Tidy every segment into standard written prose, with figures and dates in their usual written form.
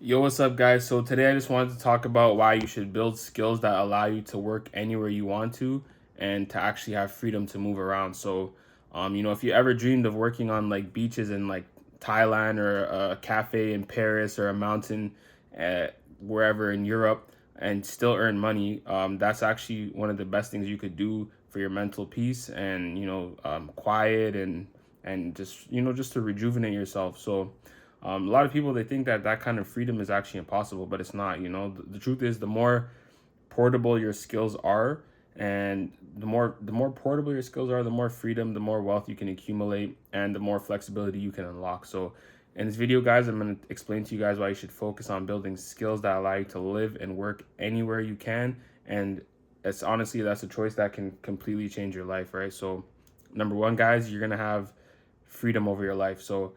Yo, what's up, guys? So today I just wanted to talk about why you should build skills that allow you to work anywhere you want to and to actually have freedom to move around. If you ever dreamed of working on like beaches in like Thailand or a cafe in Paris or a mountain wherever in Europe and still earn money, that's actually one of the best things you could do for your mental peace and quiet and just to rejuvenate yourself. A lot of people, they think that that kind of freedom is actually impossible, but it's not. The truth is, the more portable your skills are, and the more portable your skills are, the more freedom, the more wealth you can accumulate, and the more flexibility you can unlock. So, in this video, guys, I'm going to explain to you guys why you should focus on building skills that allow you to live and work anywhere you can, and it's honestly that's a choice that can completely change your life, right? So, number one, guys, you're gonna have freedom over your life. So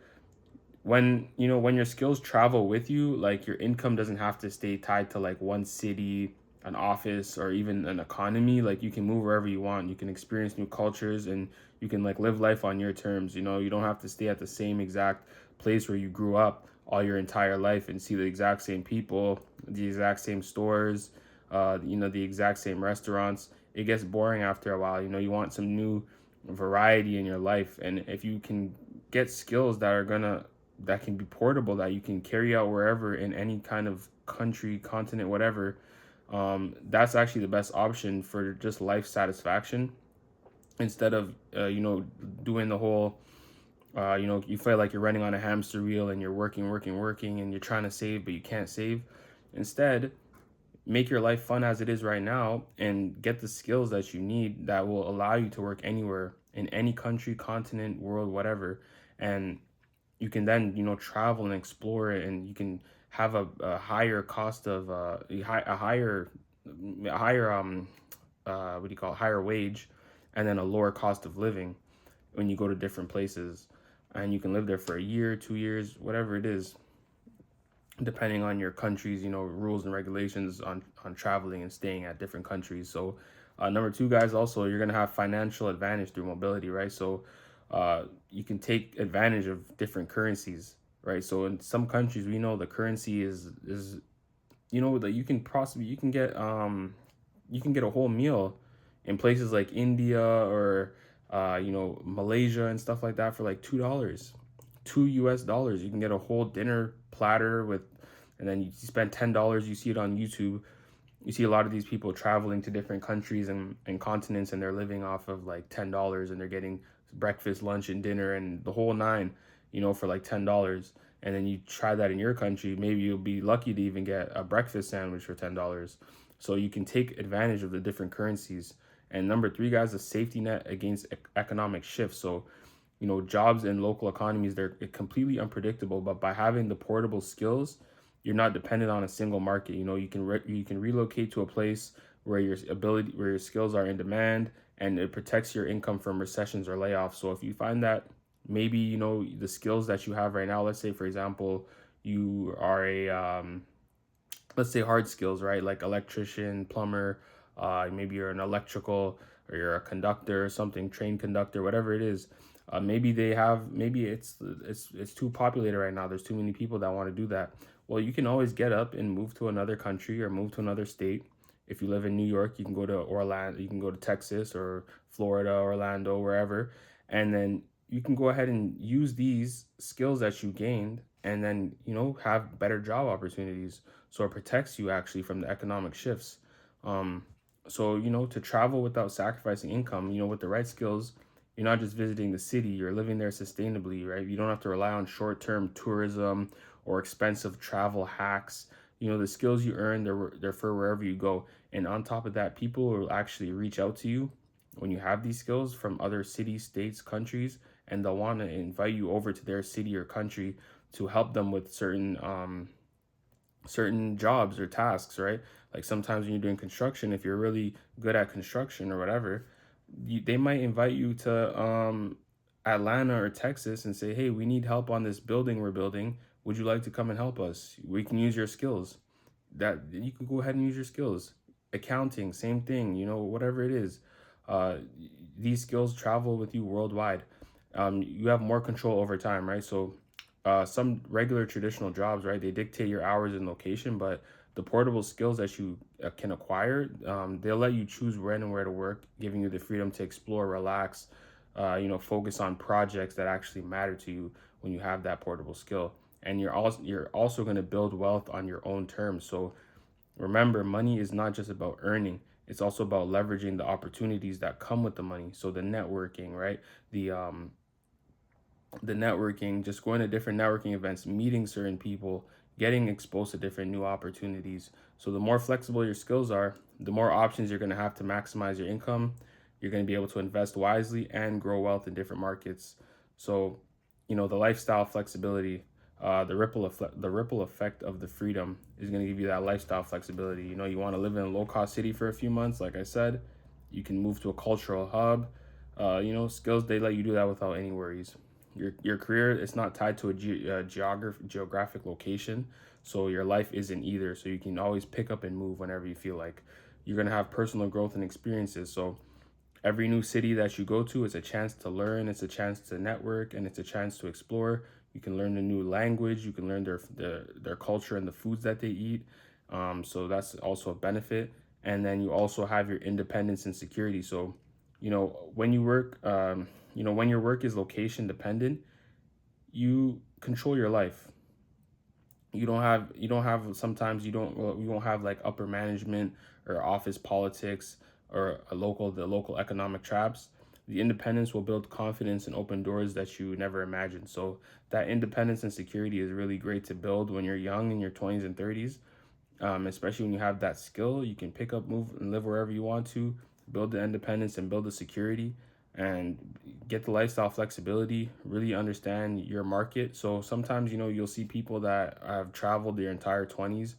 when your skills travel with you, like your income doesn't have to stay tied to like one city, an office, or even an economy. Like you can move wherever you want, you can experience new cultures, and you can like live life on your terms. You don't have to stay at the same exact place where you grew up all your entire life and see the exact same people, the exact same stores, the exact same restaurants. It gets boring after a while. You want some new variety in your life, and if you can get skills that can be portable, that you can carry out wherever in any kind of country, continent, whatever, that's actually the best option for just life satisfaction instead of doing the whole you feel like you're running on a hamster wheel and you're working and you're trying to save but you can't save. Instead, make your life fun as it is right now and get the skills that you need that will allow you to work anywhere in any country, continent, world, whatever. And you can then travel and explore it, and you can have a higher cost of a higher what do you call it, higher wage, and then a lower cost of living when you go to different places, and you can live there for a year, 2 years, whatever it is, depending on your country's rules and regulations on traveling and staying at different countries. So number two, guys, also you're going to have financial advantage through mobility, right? So you can take advantage of different currencies, right? So in some countries, we know the currency is that you can get a whole meal in places like India or Malaysia and stuff like that for like $2, $2 US. You can get a whole dinner platter with, and then you spend $10. You see it on YouTube. You see a lot of these people traveling to different countries and continents, and they're living off of like $10, and they're getting breakfast, lunch, and dinner, and the whole nine, for like $10. And then you try that in your country, maybe you'll be lucky to even get a breakfast sandwich for $10. So you can take advantage of the different currencies. And number three, guys, a safety net against economic shifts. So jobs in local economies, they're completely unpredictable, but by having the portable skills, you're not dependent on a single market. You can relocate to a place where your skills are in demand, and it protects your income from recessions or layoffs. So if you find that maybe the skills that you have right now, let's say for example you are a let's say hard skills, right? Like electrician, plumber, maybe you're an electrical, or you're a conductor or something, train conductor, whatever it is. Maybe it's too populated right now. There's too many people that want to do that. Well, you can always get up and move to another country or move to another state. If you live in New York, you can go to Orlando, you can go to Texas or Florida, Orlando, wherever, and then you can go ahead and use these skills that you gained, and then have better job opportunities. So it protects you actually from the economic shifts. um to travel without sacrificing income, with the right skills, you're not just visiting the city, you're living there sustainably, right? You don't have to rely on short-term tourism or expensive travel hacks. The skills you earn, they're for wherever you go. And on top of that, people will actually reach out to you when you have these skills from other cities, states, countries, and they'll want to invite you over to their city or country to help them with certain jobs or tasks, right? Like sometimes when you're doing construction, if you're really good at construction or whatever, they might invite you to Atlanta or Texas and say, hey, we need help on this building we're building. Would you like to come and help us? We can use your skills. That you can go ahead and use your skills. Accounting, same thing, whatever it is. Uh, these skills travel with you worldwide. You have more control over time, right? So some regular traditional jobs, right? They dictate your hours and location, but the portable skills that you can acquire, they'll let you choose when and where to work, giving you the freedom to explore, relax, focus on projects that actually matter to you when you have that portable skill. And you're also going to build wealth on your own terms. So remember, money is not just about earning. It's also about leveraging the opportunities that come with the money. So the networking, right? The networking, just going to different networking events, meeting certain people, getting exposed to different new opportunities. So the more flexible your skills are, the more options you're going to have to maximize your income. You're going to be able to invest wisely and grow wealth in different markets. So, the lifestyle flexibility, the ripple effect of the freedom is going to give you that lifestyle flexibility. You want to live in a low cost city for a few months, like I said, you can move to a cultural hub. Skills, they let you do that without any worries. Your career is not tied to a geographic location, so your life isn't either. So you can always pick up and move whenever you feel like. You're gonna have personal growth and experiences. So every new city that you go to is a chance to learn, it's a chance to network, and it's a chance to explore. You can learn a new language, you can learn their culture and the foods that they eat. So that's also a benefit. And then you also have your independence and security. So, when you work, when your work is location dependent, you control your life. You don't have sometimes you won't have like upper management or office politics or the local economic traps. The independence will build confidence and open doors that you never imagined. So that independence and security is really great to build when you're young, in your 20s and 30s. Especially when you have that skill, you can pick up, move, and live wherever you want to, build the independence and build the security, and get the lifestyle flexibility, really understand your market. So sometimes, you'll see people that have traveled their entire 20s,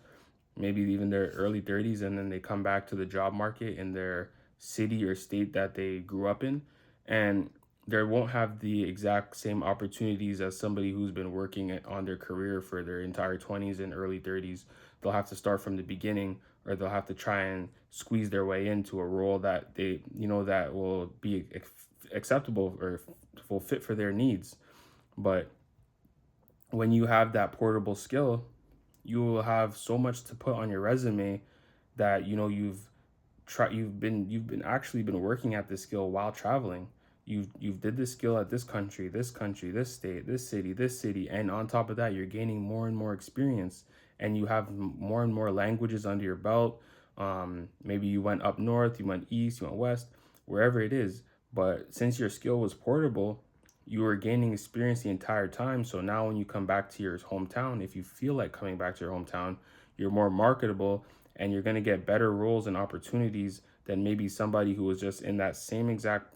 maybe even their early 30s, and then they come back to the job market in their city or state that they grew up in. And they won't have the exact same opportunities as somebody who's been working on their career for their entire 20s and early 30s. They'll have to start from the beginning, or they'll have to try and squeeze their way into a role that that will be acceptable or will fit for their needs. But when you have that portable skill, you will have so much to put on your resume that you've been actually been working at this skill while traveling. You've did this skill at this country, this state, this city, and on top of that, you're gaining more and more experience, and you have more and more languages under your belt. Maybe you went up north, you went east, you went west, wherever it is. But since your skill was portable, you were gaining experience the entire time. So now when you come back to your hometown, if you feel like coming back to your hometown, you're more marketable, and you're going to get better roles and opportunities than maybe somebody who was just in that same exact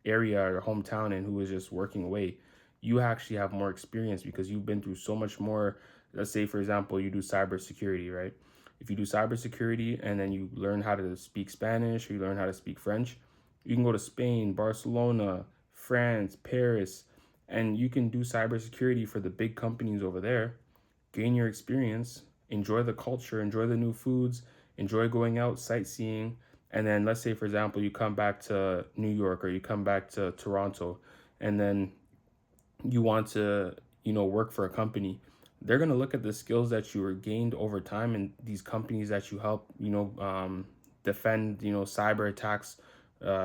area or hometown and who was just working away. You actually have more experience because you've been through so much more. Let's say, for example, you do cybersecurity, right? If you do cybersecurity and then you learn how to speak Spanish or you learn how to speak French, you can go to Spain, Barcelona, France, Paris, and you can do cybersecurity for the big companies over there, gain your experience, enjoy the culture, enjoy the new foods, enjoy going out sightseeing. And then let's say, for example, you come back to New York or you come back to Toronto, and then you want to, work for a company. They're going to look at the skills that you were gained over time in these companies that you help, defend, cyber attacks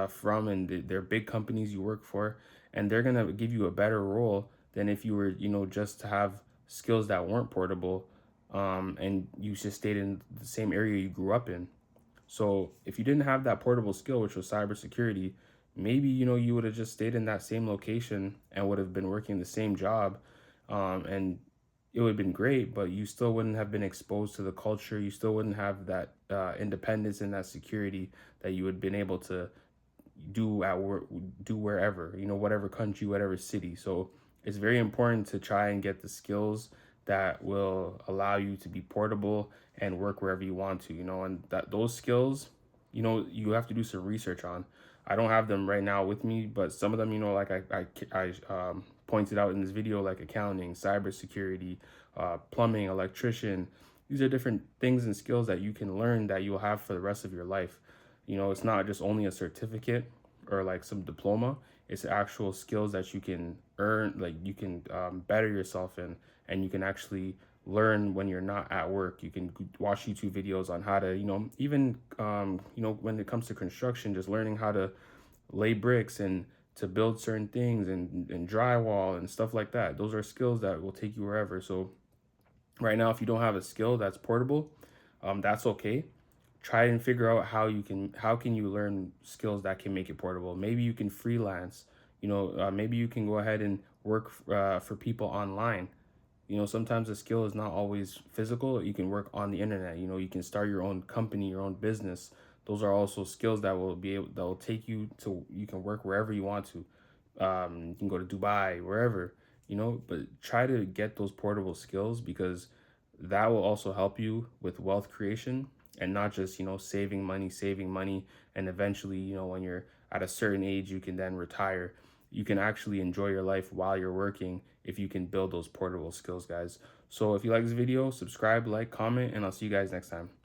from, and they're big companies you work for, and they're going to give you a better role than if you were, just to have skills that weren't portable, and you just stayed in the same area you grew up in. So if you didn't have that portable skill, which was cybersecurity, maybe you would have just stayed in that same location and would have been working the same job, and it would have been great, but you still wouldn't have been exposed to the culture. You still wouldn't have that independence and that security that you would have been able to do at work, do wherever, whatever country, whatever city. So it's very important to try and get the skills that will allow you to be portable and work wherever you want to, and that those skills, you have to do some research on. I don't have them right now with me, but some of them, like I pointed out in this video, like accounting, cybersecurity, plumbing, electrician. These are different things and skills that you can learn that you'll have for the rest of your life. It's not just only a certificate or like some diploma. It's actual skills that you can earn, like you can better yourself in, and you can actually learn when you're not at work. You can watch YouTube videos on how to, even when it comes to construction, just learning how to lay bricks and to build certain things and drywall and stuff like that. Those are skills that will take you wherever. So right now, if you don't have a skill that's portable, that's okay. Try and figure out how can you learn skills that can make it portable. Maybe you can freelance. Maybe you can go ahead and work for people online. Sometimes a skill is not always physical. You can work on the internet. You can start your own company, your own business. Those are also skills that will take you to, you can work wherever you want to. You can go to Dubai, wherever, but try to get those portable skills, because that will also help you with wealth creation, and not just, saving money. And eventually, when you're at a certain age, you can then retire. You can actually enjoy your life while you're working if you can build those portable skills, guys. So if you like this video, subscribe, like, comment, and I'll see you guys next time.